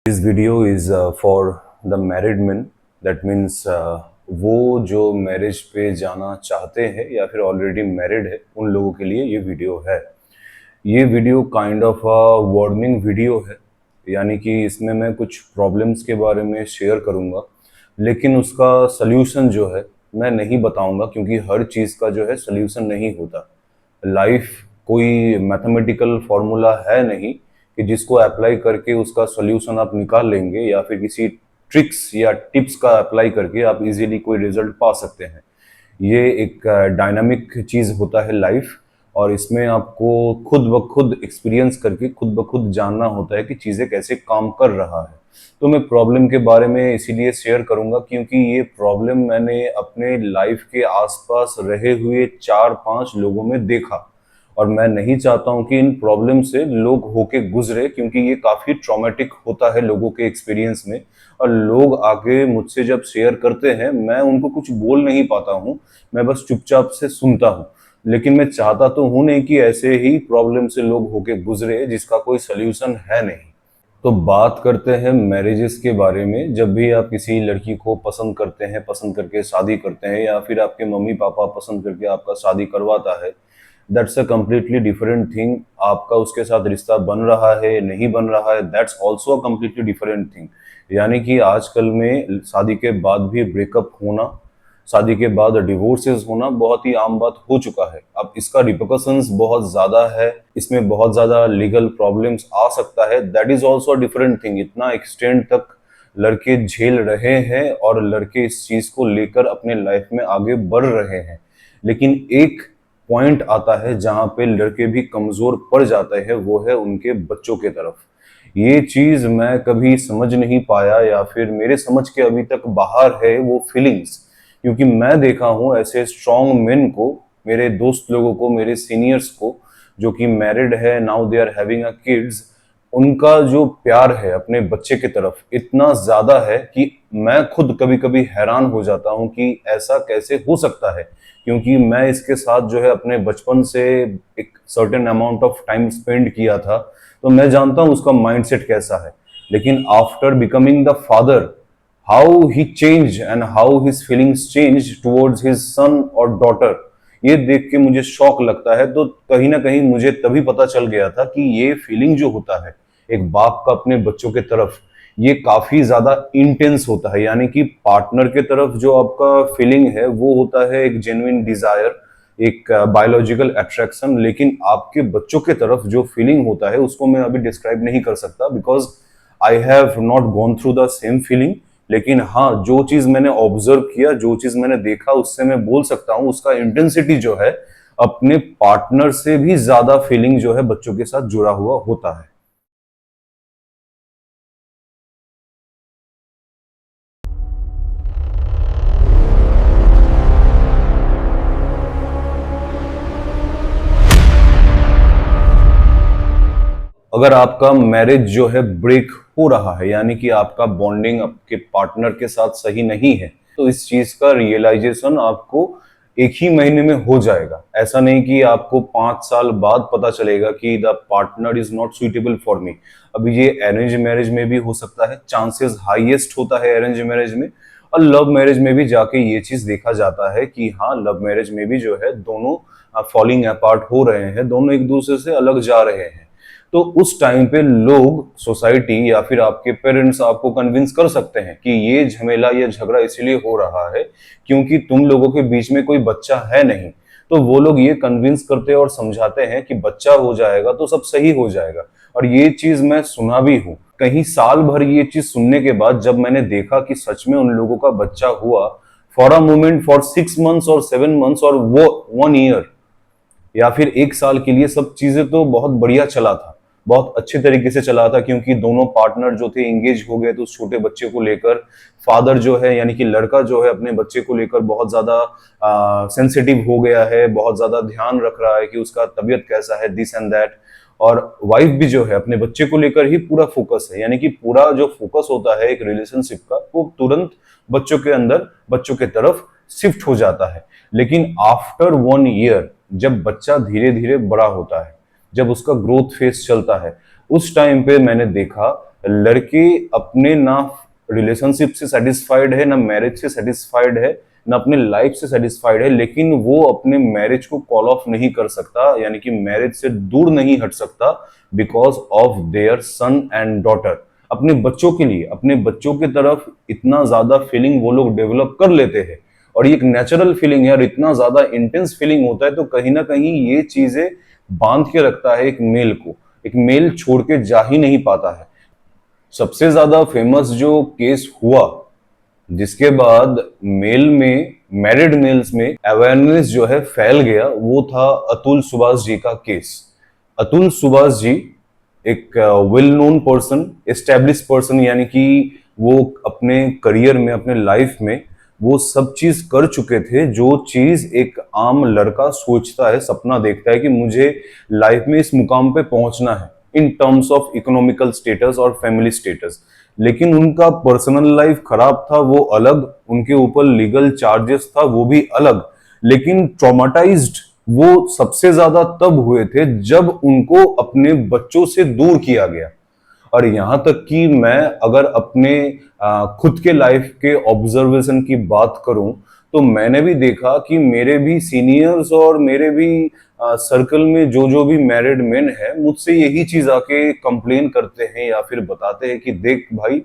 This video is for the married men. That means वो जो marriage पे जाना चाहते हैं या फिर ऑलरेडी मैरिड है उन लोगों के लिए ये वीडियो है। ये video kind of a warning video है, यानी कि इसमें मैं कुछ प्रॉब्लम्स के बारे में शेयर करूँगा, लेकिन उसका सल्यूशन जो है मैं नहीं बताऊँगा, क्योंकि हर चीज़ का जो है सल्यूशन नहीं होता। लाइफ कोई मैथमेटिकल फॉर्मूला है नहीं कि जिसको अप्लाई करके उसका सॉल्यूशन आप निकाल लेंगे, या फिर किसी ट्रिक्स या टिप्स का अप्लाई करके आप इजीली कोई रिजल्ट पा सकते हैं। ये एक डायनामिक चीज़ होता है लाइफ, और इसमें आपको खुद ब खुद एक्सपीरियंस करके खुद ब खुद जानना होता है कि चीज़ें कैसे काम कर रहा है। तो मैं प्रॉब्लम के बारे में इसीलिए शेयर करूंगा क्योंकि ये प्रॉब्लम मैंने अपने लाइफ के आसपास रहे हुए 4-5 लोगों में देखा, और मैं नहीं चाहता हूं कि इन प्रॉब्लम से लोग होके गुजरे, क्योंकि ये काफ़ी ट्रॉमेटिक होता है लोगों के एक्सपीरियंस में। और लोग आगे मुझसे जब शेयर करते हैं मैं उनको कुछ बोल नहीं पाता हूँ, मैं बस चुपचाप से सुनता हूँ। लेकिन मैं चाहता तो हूँ नहीं कि ऐसे ही प्रॉब्लम से लोग होके गुजरे जिसका कोई सल्यूशन है नहीं। तो बात करते हैं मैरिजेस के बारे में। जब भी आप किसी लड़की को पसंद करते हैं, पसंद करके शादी करते हैं, या फिर आपके मम्मी पापा पसंद करके आपका शादी करवाता है, that's a completely different thing. आपका उसके साथ रिश्ता बन रहा है नहीं बन रहा है, that's also a completely different thing. यानी कि आजकल में शादी के बाद भी ब्रेकअप होना, शादी के बाद डिवोर्सेस होना बहुत ही आम बात हो चुका है। अब इसका रिपरकशंस बहुत ज़्यादा है, इसमें बहुत ज़्यादा लीगल प्रॉब्लम्स आ सकता है, that is also different thing. इतना एक्सटेंड तक लड़के झेल रहे हैं और लड़के इस चीज़ को लेकर अपने लाइफ में आगे बढ़ रहे हैं। लेकिन एक पॉइंट आता है जहाँ पे लड़के भी कमज़ोर पड़ जाते हैं, वो है उनके बच्चों के तरफ। ये चीज़ मैं कभी समझ नहीं पाया, या फिर मेरे समझ के अभी तक बाहर है वो फीलिंग्स, क्योंकि मैं देखा हूँ ऐसे स्ट्रॉन्ग मेन को, मेरे दोस्त लोगों को, मेरे सीनियर्स को जो कि मैरिड है, now they are having a kids, उनका जो प्यार है अपने बच्चे की तरफ इतना ज्यादा है कि मैं खुद कभी कभी हैरान हो जाता हूँ कि ऐसा कैसे हो सकता है। क्योंकि मैं इसके साथ जो है अपने बचपन से एक certain amount of time spend किया था, तो मैं जानता हूँ उसका माइंडसेट कैसा है। लेकिन after becoming the father, how he changed and how his feelings changed towards his son और daughter, ये देख के मुझे शौक लगता है। तो कहीं ना कहीं मुझे तभी पता चल गया था कि ये फीलिंग जो होता है एक बाप का अपने बच्चों के तरफ, ये काफी ज्यादा इंटेंस होता है। यानी कि पार्टनर के तरफ जो आपका फीलिंग है वो होता है एक जेन्युइन डिजायर, एक बायोलॉजिकल अट्रैक्शन, लेकिन आपके बच्चों के तरफ जो फीलिंग होता है उसको मैं अभी डिस्क्राइब नहीं कर सकता, because I have not gone through the same feeling. लेकिन हाँ, जो चीज मैंने ऑब्जर्व किया, जो चीज मैंने देखा, उससे मैं बोल सकता हूँ उसका इंटेंसिटी जो है अपने पार्टनर से भी ज्यादा फीलिंग जो है बच्चों के साथ जुड़ा हुआ होता है। अगर आपका मैरिज जो है ब्रेक हो रहा है, यानी कि आपका बॉन्डिंग आपके पार्टनर के साथ सही नहीं है, तो इस चीज का रियलाइजेशन आपको एक ही महीने में हो जाएगा। ऐसा नहीं कि आपको 5 साल बाद पता चलेगा कि the partner is not suitable for me. अभी ये अरेंज मैरिज में भी हो सकता है, चांसेस हाईएस्ट होता है अरेंज मैरिज में। और लव मैरिज में भी जाके ये चीज देखा जाता है कि हाँ, लव मैरिज में भी जो है दोनों फॉलिंग अपार्ट हो रहे हैं, दोनों एक दूसरे से अलग जा रहे हैं। तो उस टाइम पे लोग, सोसाइटी या फिर आपके पेरेंट्स आपको कन्विंस कर सकते हैं कि ये झमेला, ये झगड़ा इसलिए हो रहा है क्योंकि तुम लोगों के बीच में कोई बच्चा है नहीं। तो वो लोग ये कन्विंस करते और समझाते हैं कि बच्चा हो जाएगा तो सब सही हो जाएगा। और ये चीज मैं सुना भी हूँ। कहीं साल भर ये चीज सुनने के बाद जब मैंने देखा कि सच में उन लोगों का बच्चा हुआ, for a moment, for 6 months और 7 मंथ्स और वो 1 ईयर या फिर 1 साल के लिए सब चीजें तो बहुत बढ़िया चला था, बहुत अच्छे तरीके से चला था, क्योंकि दोनों पार्टनर जो थे एंगेज हो गए। तो उस छोटे बच्चे को लेकर फादर जो है, यानी कि लड़का जो है, अपने बच्चे को लेकर बहुत ज्यादा सेंसिटिव हो गया है, बहुत ज्यादा ध्यान रख रहा है कि उसका तबीयत कैसा है, दिस एंड दैट। और वाइफ भी जो है अपने बच्चे को लेकर ही पूरा फोकस है, यानी कि पूरा जो फोकस होता है एक रिलेशनशिप का वो तुरंत बच्चों के अंदर, बच्चों के तरफ शिफ्ट हो जाता है। लेकिन आफ्टर 1 ईयर जब बच्चा धीरे धीरे बड़ा होता है, जब उसका ग्रोथ फेस चलता है, उस टाइम पे मैंने देखा लड़के अपने ना रिलेशनशिप से सेटिस्फाइड है, ना मैरिज से सेटिस्फाइड है, ना अपने लाइफ से सेटिस्फाइड है, लेकिन वो अपने मैरिज को कॉल ऑफ नहीं कर सकता, यानी कि मैरिज से दूर नहीं हट सकता because of their son and daughter. अपने बच्चों के लिए, अपने बच्चों की तरफ इतना ज्यादा फीलिंग वो लोग डेवलप कर लेते हैं, और ये एक नेचुरल फीलिंग है और इतना ज्यादा इंटेंस फीलिंग होता है, तो कहीं ना कहीं ये चीजें बांध के रखता है एक मेल को। एक मेल छोड़ के जा ही नहीं पाता है। सबसे ज्यादा फेमस जो केस हुआ जिसके बाद मेल में, मैरिड मेल्स में अवेयरनेस जो है फैल गया, वो था अतुल सुभाष जी का केस। अतुल सुभाष जी एक well known person, establish person, यानी कि वो अपने करियर में, अपने लाइफ में वो सब चीज कर चुके थे जो चीज एक आम लड़का सोचता है, सपना देखता है कि मुझे लाइफ में इस मुकाम पे पहुंचना है in terms of economical status और फैमिली स्टेटस। लेकिन उनका पर्सनल लाइफ खराब था, वो अलग, उनके ऊपर लीगल चार्जेस था, वो भी अलग। लेकिन ट्रॉमाटाइज्ड वो सबसे ज्यादा तब हुए थे जब उनको अपने बच्चों से दूर किया गया। और यहां तक कि मैं अगर अपने खुद के लाइफ के ऑब्जर्वेशन की बात करूं, तो मैंने भी देखा कि मेरे भी सीनियर्स और मेरे भी सर्कल में जो जो भी मैरिड मेन है, मुझसे यही चीज आके कंप्लेन करते हैं या फिर बताते हैं कि देख भाई,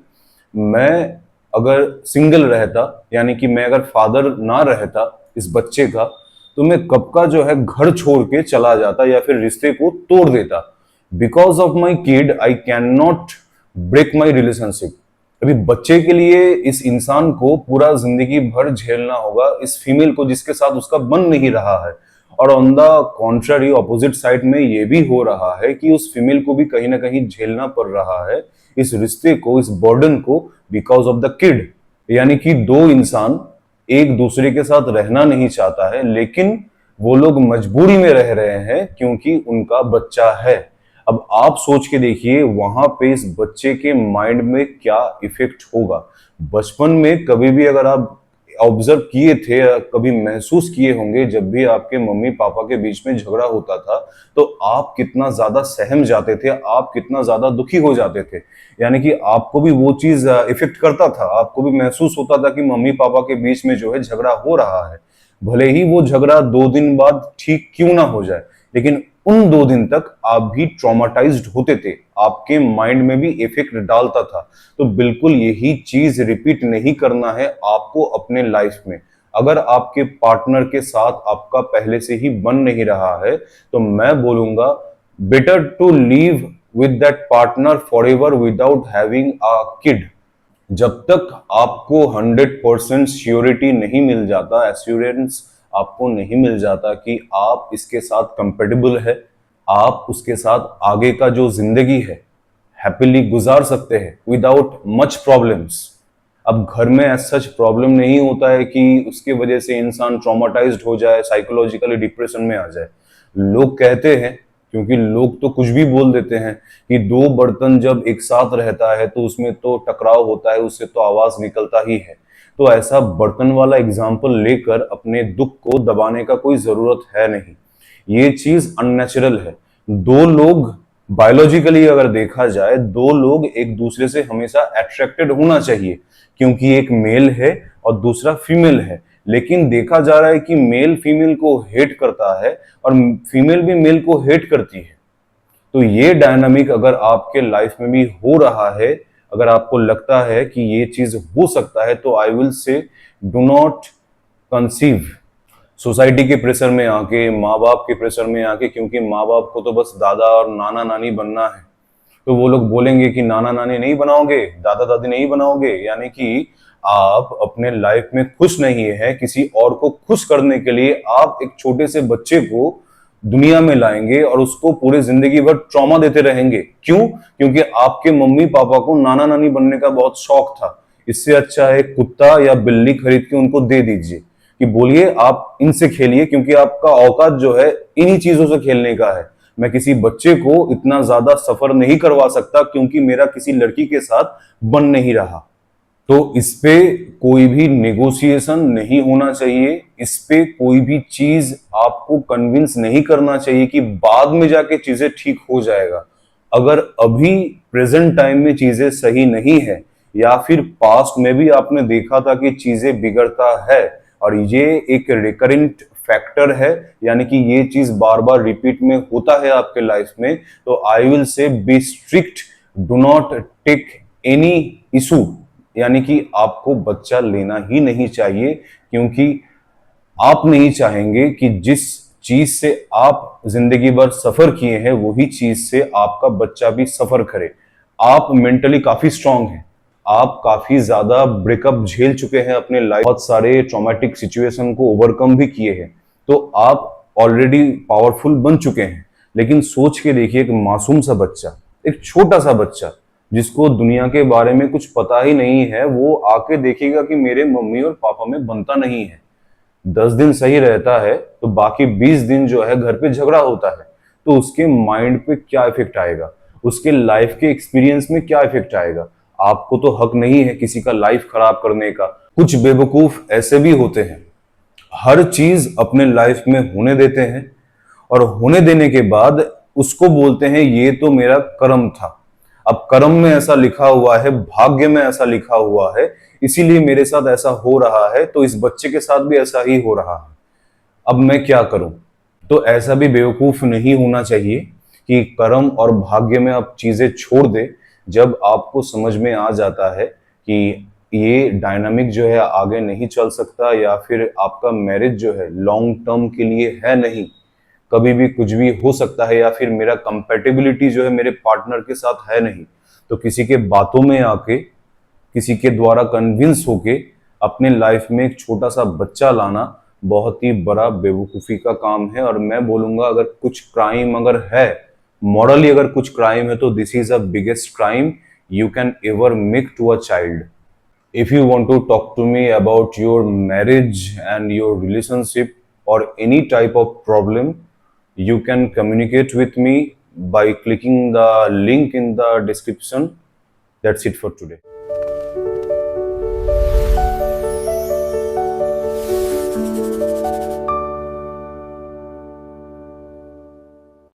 मैं अगर सिंगल रहता, यानी कि मैं अगर फादर ना रहता इस बच्चे का, तो मैं कब का जो है घर छोड़ के चला जाता या फिर रिश्ते को तोड़ देता। Because of my kid I can not break my relationship. अभी बच्चे के लिए इस इंसान को पूरा जिंदगी भर झेलना होगा, इस फीमेल को जिसके साथ उसका बन नहीं रहा है। और on the contrary, opposite side में ये भी हो रहा है कि उस फीमेल को भी कहीं ना कहीं झेलना पड़ रहा है इस रिश्ते को, इस बर्डन को, बिकॉज ऑफ द किड। यानी कि दो इंसान एक दूसरे के साथ रहना नहीं चाहता है, लेकिन वो लोग मजबूरी में रह रहे हैं क्योंकि उनका बच्चा है। अब आप सोच के देखिए वहां पे इस बच्चे के माइंड में क्या इफेक्ट होगा। बचपन में कभी भी अगर आप ऑब्जर्व किए थे, कभी महसूस किए होंगे, जब भी आपके मम्मी पापा के बीच में झगड़ा होता था तो आप कितना ज्यादा सहम जाते थे, आप कितना ज्यादा दुखी हो जाते थे। यानी कि आपको भी वो चीज इफेक्ट करता था, आपको भी महसूस होता था कि मम्मी पापा के बीच में जो है झगड़ा हो रहा है। भले ही वो झगड़ा 2 दिन बाद ठीक क्यों ना हो जाए, लेकिन उन 2 दिन तक आप भी ट्रॉमाटाइज्ड होते थे, आपके माइंड में भी इफेक्ट डालता था। तो बिल्कुल यही चीज रिपीट नहीं करना है आपको अपने लाइफ में। अगर आपके पार्टनर के साथ आपका पहले से ही बन नहीं रहा है, तो मैं बोलूंगा better to live with that partner forever without having a kid. जब तक आपको 100% श्योरिटी नहीं मिल जाता, एश्योरेंस आपको नहीं मिल जाता कि आप इसके साथ कंपेटेबल है, आप उसके साथ आगे का जो जिंदगी है हैप्पीली गुजार सकते हैं विदाउट मच प्रॉब्लम्स। अब घर में ऐसा सच प्रॉब्लम नहीं होता है कि उसके वजह से इंसान ट्रॉमाटाइज्ड हो जाए, साइकोलॉजिकली डिप्रेशन में आ जाए। लोग कहते हैं, क्योंकि लोग तो कुछ भी बोल देते हैं, कि दो बर्तन जब एक साथ रहता है तो उसमें तो टकराव होता है, उससे तो आवाज निकलता ही है। तो ऐसा बर्तन वाला एग्जाम्पल लेकर अपने दुख को दबाने का कोई जरूरत है नहीं। ये चीज अननेचुरल है। दो लोग, बायोलॉजिकली अगर देखा जाए, दो लोग एक दूसरे से हमेशा अट्रैक्टेड होना चाहिए, क्योंकि एक मेल है और दूसरा फीमेल है। लेकिन देखा जा रहा है कि मेल फीमेल को हेट करता है और फीमेल भी मेल को हेट करती है। तो ये डायनामिक अगर आपके लाइफ में भी हो रहा है, अगर आपको लगता है कि ये चीज हो सकता है, तो आई विल से डू नॉट कंसीव सोसाइटी के प्रेशर में आके, माँ बाप के प्रेशर में आके, क्योंकि माँ बाप को तो बस दादा और नाना नानी बनना है। तो वो लोग बोलेंगे कि नाना नानी नहीं बनाओगे, दादा दादी नहीं बनाओगे, यानी कि आप अपने लाइफ में खुश नहीं है, किसी और को खुश करने के लिए आप एक छोटे से बच्चे को दुनिया में लाएंगे और उसको पूरे जिंदगी भर ट्रॉमा देते रहेंगे। क्यों? क्योंकि आपके मम्मी पापा को नाना नानी बनने का बहुत शौक था। इससे अच्छा है कुत्ता या बिल्ली खरीद के उनको दे दीजिए कि बोलिए आप इनसे खेलिए, क्योंकि आपका औकात जो है इन्हीं चीजों से खेलने का है। मैं किसी बच्चे को इतना ज्यादा सफर नहीं करवा सकता क्योंकि मेरा किसी लड़की के साथ बन नहीं रहा। तो इस पे कोई भी नेगोशिएशन नहीं होना चाहिए, इस पे कोई भी चीज आपको कन्विंस नहीं करना चाहिए कि बाद में जाके चीजें ठीक हो जाएगा। अगर अभी प्रेजेंट टाइम में चीजें सही नहीं है या फिर पास्ट में भी आपने देखा था कि चीजें बिगड़ता है और ये एक रिकरेंट फैक्टर है, यानी कि ये चीज बार बार रिपीट में होता है आपके लाइफ में, तो I will say be strict, do not take any issue, यानी कि आपको बच्चा लेना ही नहीं चाहिए, क्योंकि आप नहीं चाहेंगे कि जिस चीज से आप जिंदगी भर सफर किए हैं वही चीज से आपका बच्चा भी सफर करे। आप मेंटली काफी स्ट्रांग हैं, आप काफी ज्यादा ब्रेकअप झेल चुके हैं अपने लाइफ, बहुत सारे ट्रॉमेटिक सिचुएशन को ओवरकम भी किए हैं, तो आप ऑलरेडी पावरफुल बन चुके हैं। लेकिन सोच के देखिए, एक मासूम सा बच्चा, एक छोटा सा बच्चा जिसको दुनिया के बारे में कुछ पता ही नहीं है, वो आके देखेगा कि मेरे मम्मी और पापा में बनता नहीं है, 10 दिन सही रहता है तो बाकी 20 दिन जो है घर पे झगड़ा होता है, तो उसके माइंड पे क्या इफेक्ट आएगा, उसके लाइफ के एक्सपीरियंस में क्या इफेक्ट आएगा। आपको तो हक नहीं है किसी का लाइफ खराब करने का। कुछ बेवकूफ ऐसे भी होते हैं, हर चीज अपने लाइफ में होने देते हैं और होने देने के बाद उसको बोलते हैं ये तो मेरा कर्म था। अब कर्म में ऐसा लिखा हुआ है, भाग्य में ऐसा लिखा हुआ है, इसीलिए मेरे साथ ऐसा हो रहा है, तो इस बच्चे के साथ भी ऐसा ही हो रहा है, अब मैं क्या करूं। तो ऐसा भी बेवकूफ नहीं होना चाहिए कि कर्म और भाग्य में आप चीजें छोड़ दे। जब आपको समझ में आ जाता है कि ये डायनामिक जो है आगे नहीं चल सकता, या फिर आपका मैरिज जो है लॉन्ग टर्म के लिए है नहीं, कभी भी कुछ भी हो सकता है, या फिर मेरा कंपेटेबिलिटी जो है मेरे पार्टनर के साथ है नहीं, तो किसी के बातों में आके, किसी के द्वारा कन्विंस होके अपने लाइफ में एक छोटा सा बच्चा लाना बहुत ही बड़ा बेवकूफ़ी का काम है। और मैं बोलूंगा, अगर कुछ क्राइम अगर है, मॉरली अगर कुछ क्राइम है, तो this is a biggest crime you can ever make to a child. If you want to talk to me about your marriage and your relationship or any type of problem, you can communicate with me by clicking the link in the description. That's it for today.